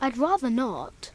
I'd rather not.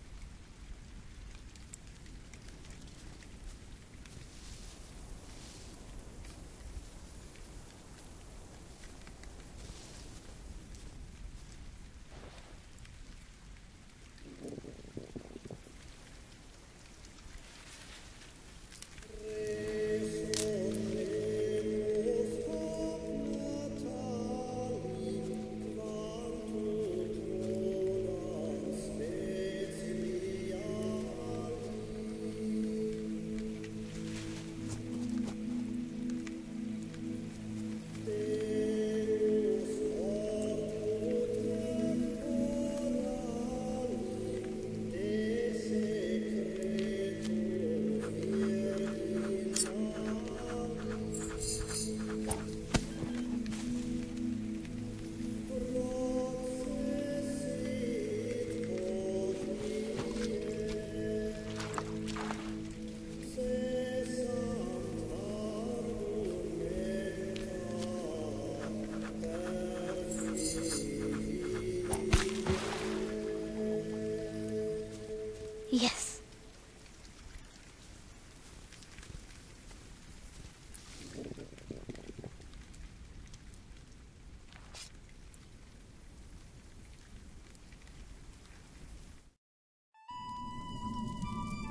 Yes.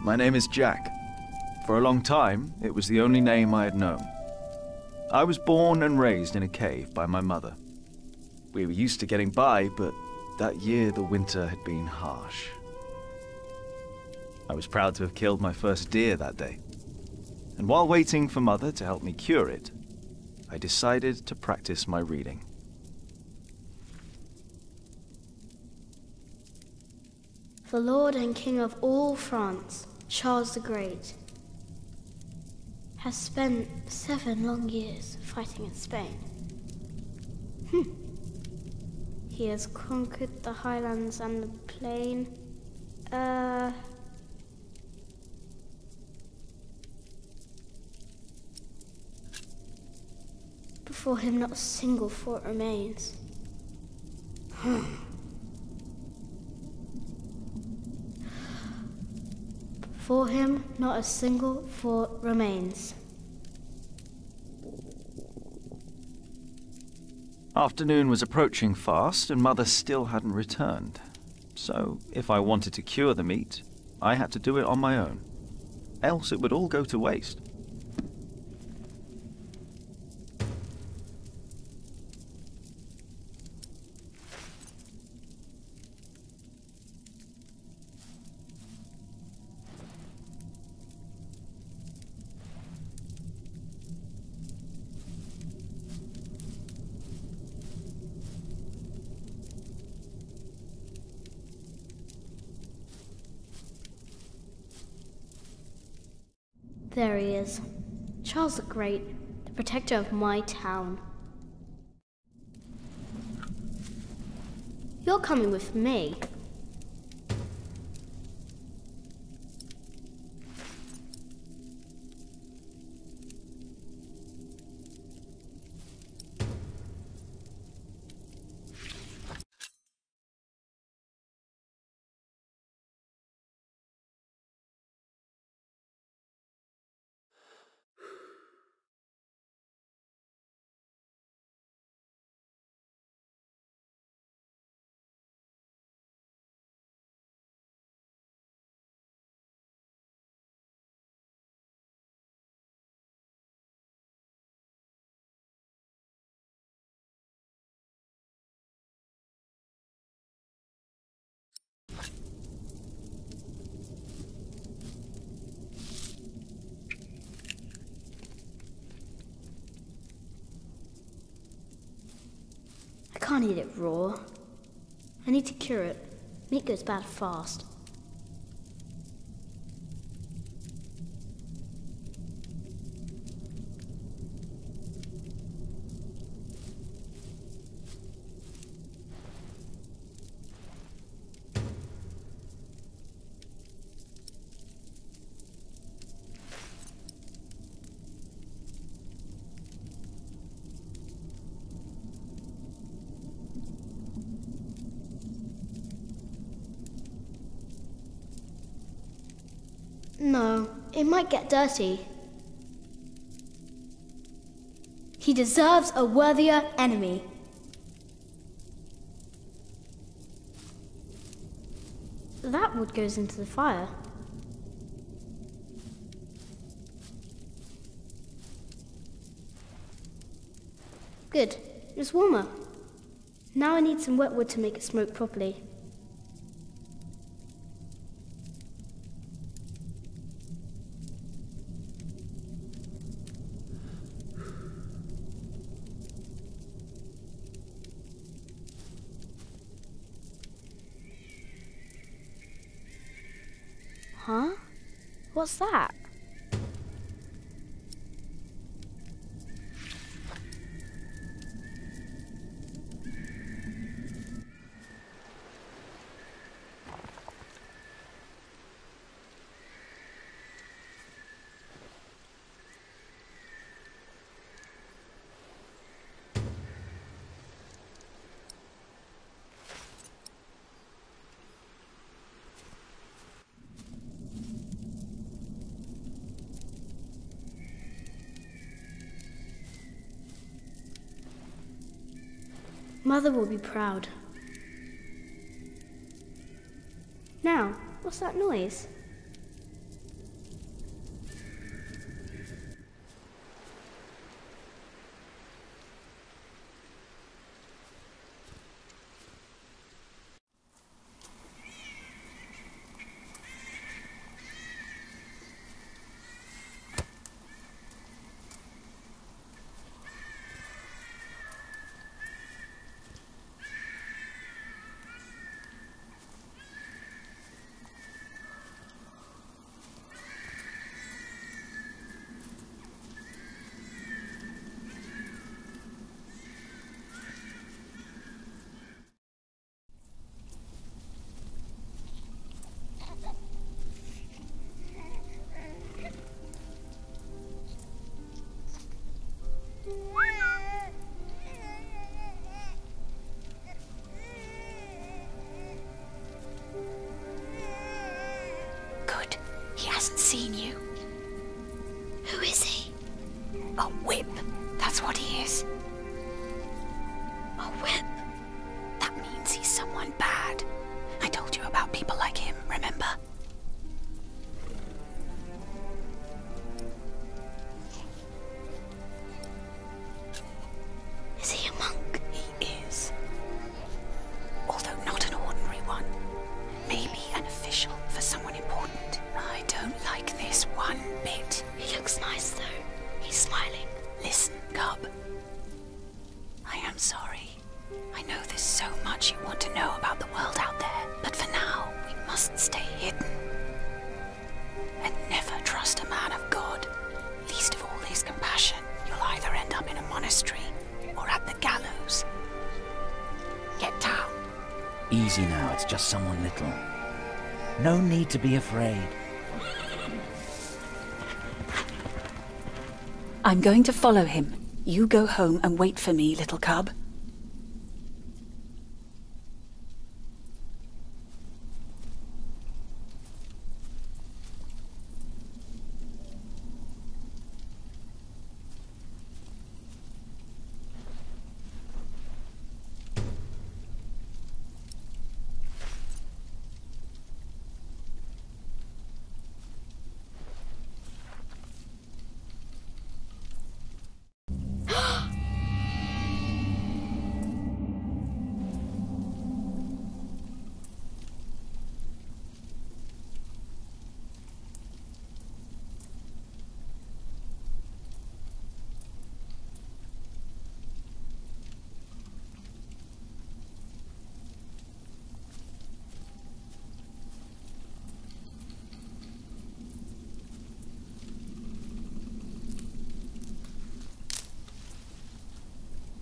My name is Jack. For a long time, it was the only name I had known. I was born and raised in a cave by my mother. We were used to getting by, but that year the winter had been harsh. I was proud to have killed my first deer that day. And while waiting for Mother to help me cure it, I decided to practice my reading. The Lord and King of all France, Charles the Great, has spent 7 long years fighting in Spain. He has conquered the highlands and the plain. Before him not a single fort remains. Before him not a single fort remains. Afternoon was approaching fast, and Mother still hadn't returned. So, if I wanted to cure the meat, I had to do it on my own. Else it would all go to waste. There he is. Charles the Great, the protector of my town. You're coming with me. I can't eat it raw. I need to cure it. Meat goes bad fast. No, it might get dirty. He deserves a worthier enemy. That wood goes into the fire. Good, it's warmer. Now I need some wet wood to make it smoke properly. Huh? What's that? Mother will be proud. Now, what's that noise? Seen you. Who is he? A whip. That's what he is. A whip? That means he's someone bad. I told you about people like him, remember? Is he a monk? He is. Although not an ordinary one. Maybe an official for someone important. I don't like this one bit. He looks nice though. He's smiling. Listen, Cub. I am sorry. I know there's so much you want to know about the world out there, but for now, we must stay hidden. And never trust a man of God, least of all his compassion. You'll either end up in a monastery or at the gallows. Get down. Easy now, it's just someone little. No need to be afraid. I'm going to follow him. You go home and wait for me, little cub.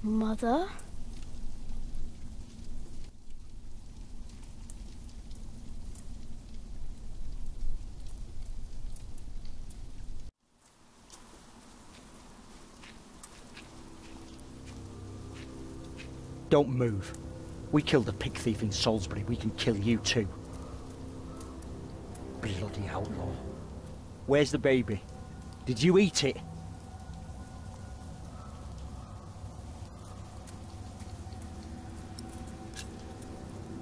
Mother? Don't move. We killed a pig thief in Salisbury, we can kill you too. Bloody outlaw. Where's the baby? Did you eat it?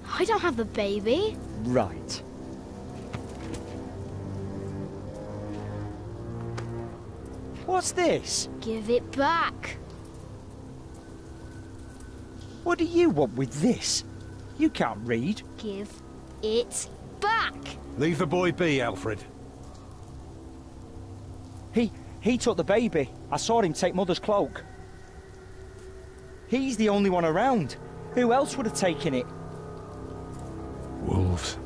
I don't have the baby. Right. What's this? Give it back. What do you want with this? You can't read. Give it back. Leave the boy be, Alfred. He took the baby. I saw him take Mother's cloak. He's the only one around. Who else would have taken it? Wolves.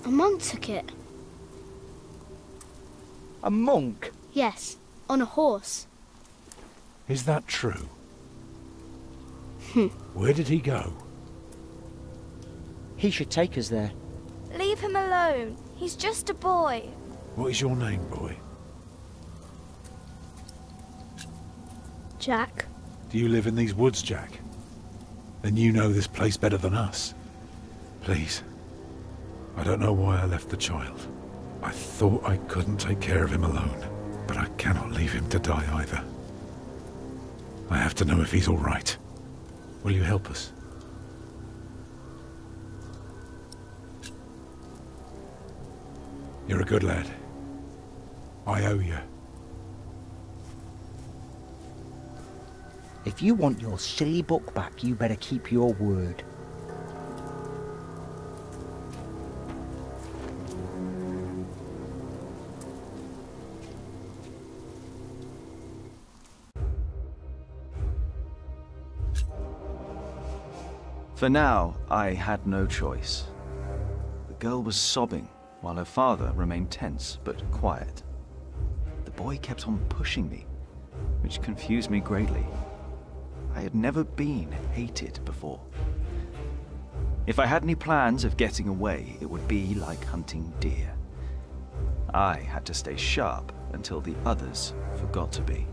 A monk took it. A monk? Yes, on a horse. Is that true? Where did he go? He should take us there. Leave him alone. He's just a boy. What is your name, boy? Jack. Do you live in these woods, Jack? Then you know this place better than us. Please. I don't know why I left the child. I thought I couldn't take care of him alone, but I cannot leave him to die either. I have to know if he's all right. Will you help us? You're a good lad. I owe you. If you want your silly book back, you better keep your word. For now, I had no choice. The girl was sobbing, while her father remained tense but quiet. The boy kept on pushing me, which confused me greatly. I had never been hated before. If I had any plans of getting away, it would be like hunting deer. I had to stay sharp until the others forgot to be.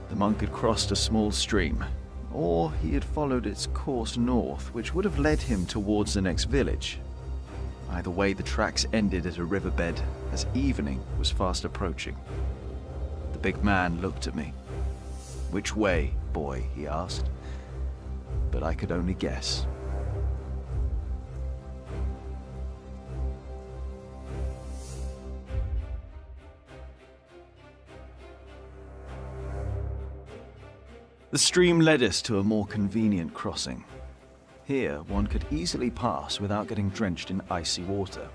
The monk had crossed a small stream, or he had followed its course north, which would have led him towards the next village. Either way, the tracks ended at a riverbed as evening was fast approaching. The big man looked at me. "Which way, boy?" he asked. But I could only guess. The stream led us to a more convenient crossing. Here, one could easily pass without getting drenched in icy water.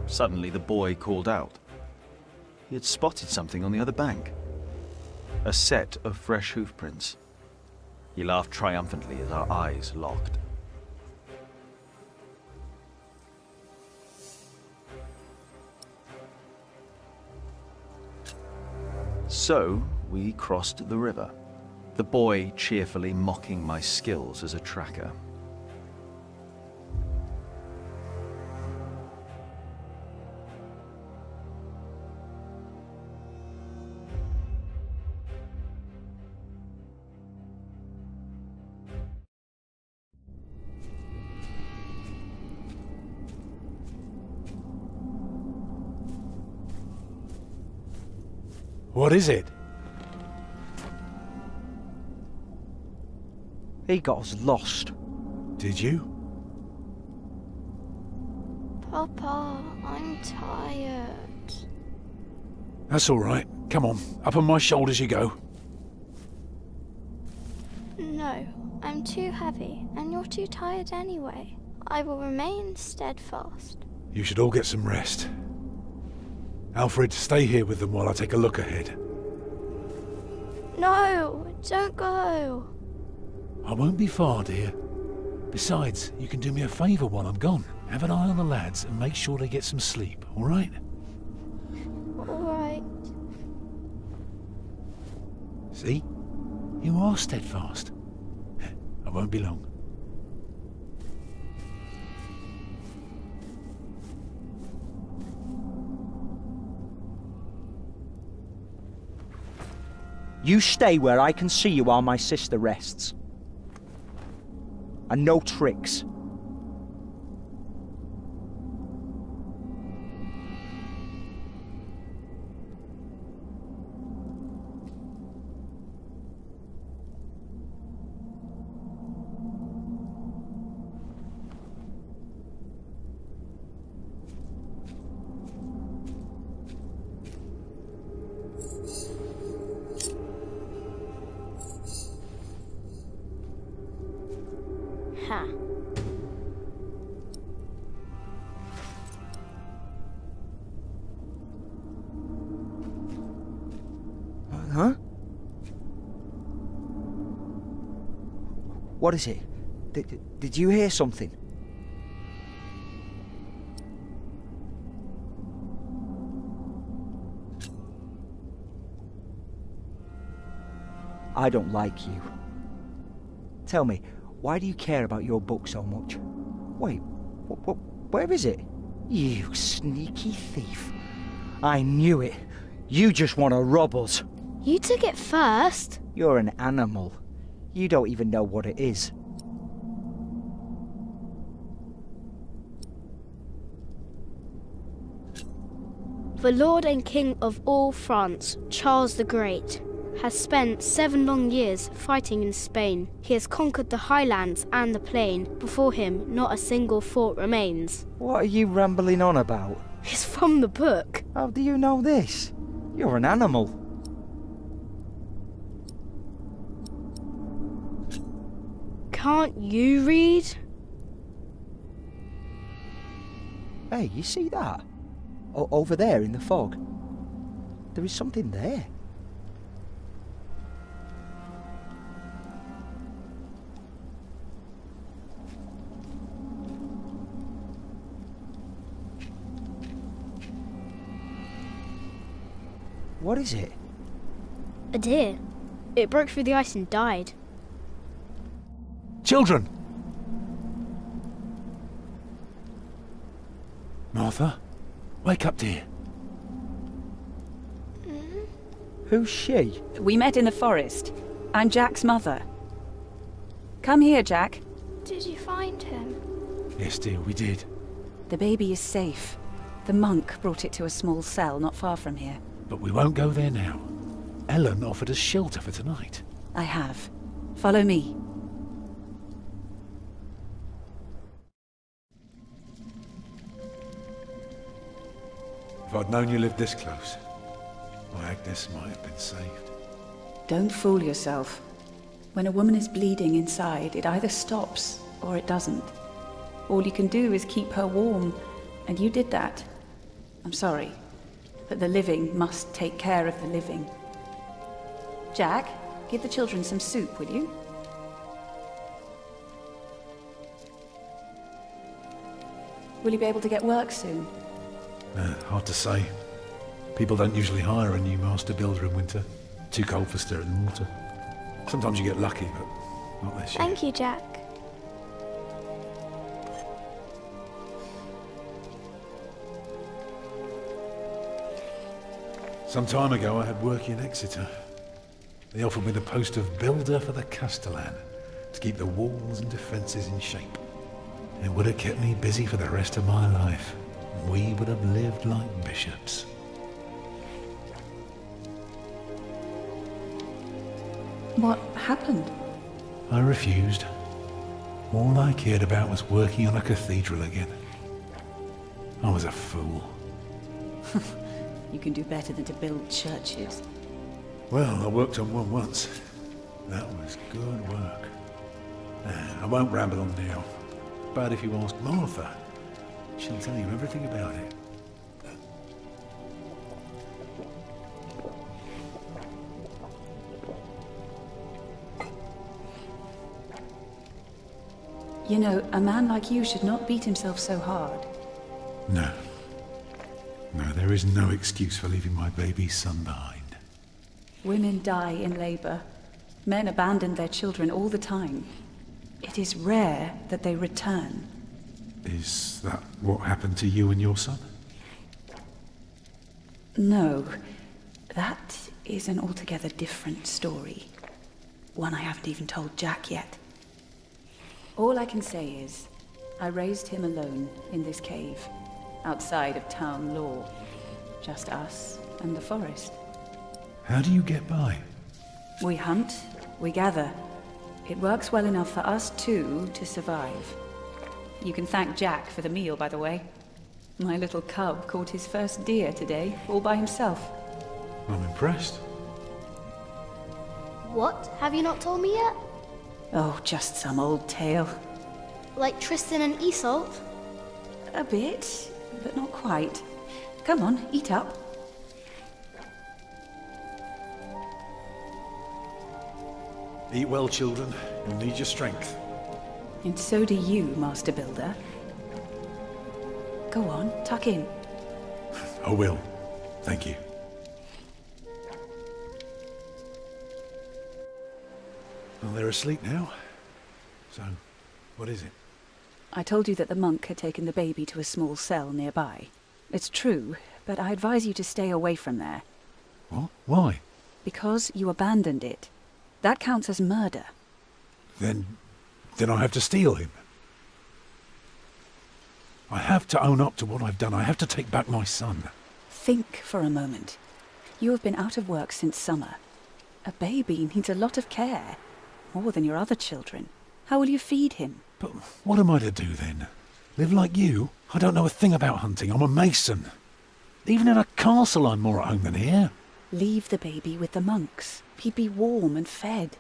Suddenly, the boy called out. He had spotted something on the other bank. A set of fresh hoofprints. He laughed triumphantly as our eyes locked. So, we crossed the river. The boy cheerfully mocking my skills as a tracker. What is it? He got us lost. Did you? Papa, I'm tired. That's all right. Come on, up on my shoulders you go. No, I'm too heavy, and you're too tired anyway. I will remain steadfast. You should all get some rest. Alfred, stay here with them while I take a look ahead. No, don't go. I won't be far, dear. Besides, you can do me a favour while I'm gone. Have an eye on the lads and make sure they get some sleep, all right? All right. See? You are steadfast. I won't be long. You stay where I can see you while my sister rests. And no tricks. Ha. Huh? What is it? Did you hear something? I don't like you. Tell me, why do you care about your book so much? Wait, where is it? You sneaky thief. I knew it. You just want to rob us. You took it first. You're an animal. You don't even know what it is. The Lord and King of all France, Charles the Great, has spent 7 long years fighting in Spain. He has conquered the highlands and the plain. Before him, not a single fort remains. What are you rambling on about? It's from the book. How do you know this? You're an animal. Can't you read? Hey, you see that? Over there in the fog. There is something there. What is it? A deer. It broke through the ice and died. Children! Martha, wake up, dear. Who's she? We met in the forest. I'm Jack's mother. Come here, Jack. Did you find him? Yes, dear, we did. The baby is safe. The monk brought it to a small cell not far from here. But we won't go there now. Ellen offered us shelter for tonight. I have. Follow me. If I'd known you lived this close, my Agnes might have been saved. Don't fool yourself. When a woman is bleeding inside, it either stops or it doesn't. All you can do is keep her warm, and you did that. I'm sorry, but the living must take care of the living. Jack, give the children some soup, will you? Will you be able to get work soon? Hard to say. People don't usually hire a new master builder in winter. Too cold for stirring water. Sometimes you get lucky, but not this year. Thank you, Jack. Some time ago I had work in Exeter. They offered me the post of builder for the Castellan, to keep the walls and defences in shape. It would have kept me busy for the rest of my life. We would have lived like bishops. What happened? I refused. All I cared about was working on a cathedral again. I was a fool. You can do better than to build churches. Well, I worked on one once. That was good work. I won't ramble on now. But if you ask Martha, she'll tell you everything about it. You know, a man like you should not beat himself so hard. No. No, there is no excuse for leaving my baby son behind. Women die in labor. Men abandon their children all the time. It is rare that they return. Is that what happened to you and your son? No, that is an altogether different story. One I haven't even told Jack yet. All I can say is, I raised him alone in this cave, outside of town law. Just us and the forest. How do you get by? We hunt, we gather. It works well enough for us two to survive. You can thank Jack for the meal, by the way. My little cub caught his first deer today, all by himself. I'm impressed. What? Have you not told me yet? Oh, just some old tale. Like Tristan and Isolde? A bit, but not quite. Come on, eat up. Eat well, children. You'll need your strength. And so do you, Master Builder. Go on, tuck in. I will. Thank you. Well, they're asleep now. So, what is it? I told you that the monk had taken the baby to a small cell nearby. It's true, but I advise you to stay away from there. What? Why? Because you abandoned it. That counts as murder. Then I have to steal him. I have to own up to what I've done. I have to take back my son. Think for a moment. You have been out of work since summer. A baby needs a lot of care. More than your other children. How will you feed him? But what am I to do then? Live like you? I don't know a thing about hunting. I'm a mason. Even in a castle I'm more at home than here. Leave the baby with the monks. He'd be warm and fed.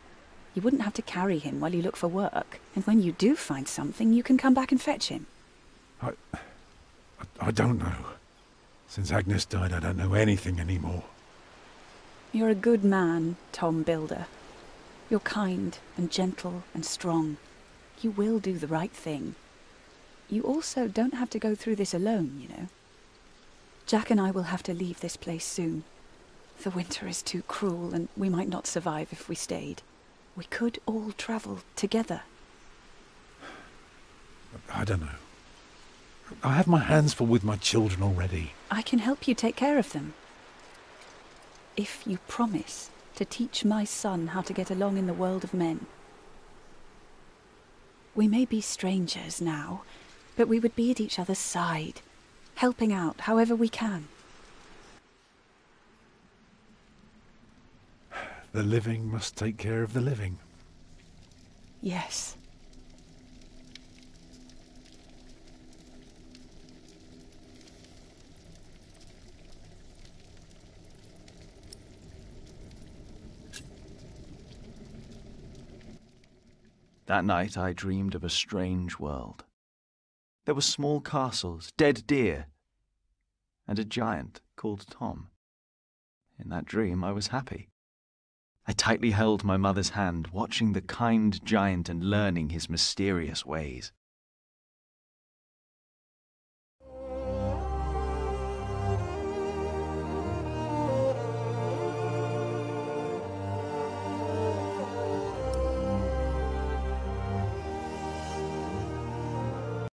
You wouldn't have to carry him while you look for work. And when you do find something, you can come back and fetch him. I don't know. Since Agnes died, I don't know anything anymore. You're a good man, Tom Builder. You're kind and gentle and strong. You will do the right thing. You also don't have to go through this alone, you know. Jack and I will have to leave this place soon. The winter is too cruel, and we might not survive if we stayed. We could all travel together. I don't know. I have my hands full with my children already. I can help you take care of them. If you promise to teach my son how to get along in the world of men. We may be strangers now, but we would be at each other's side, helping out however we can. The living must take care of the living. Yes. That night I dreamed of a strange world. There were small castles, dead deer, and a giant called Tom. In that dream I was happy. I tightly held my mother's hand, watching the kind giant and learning his mysterious ways.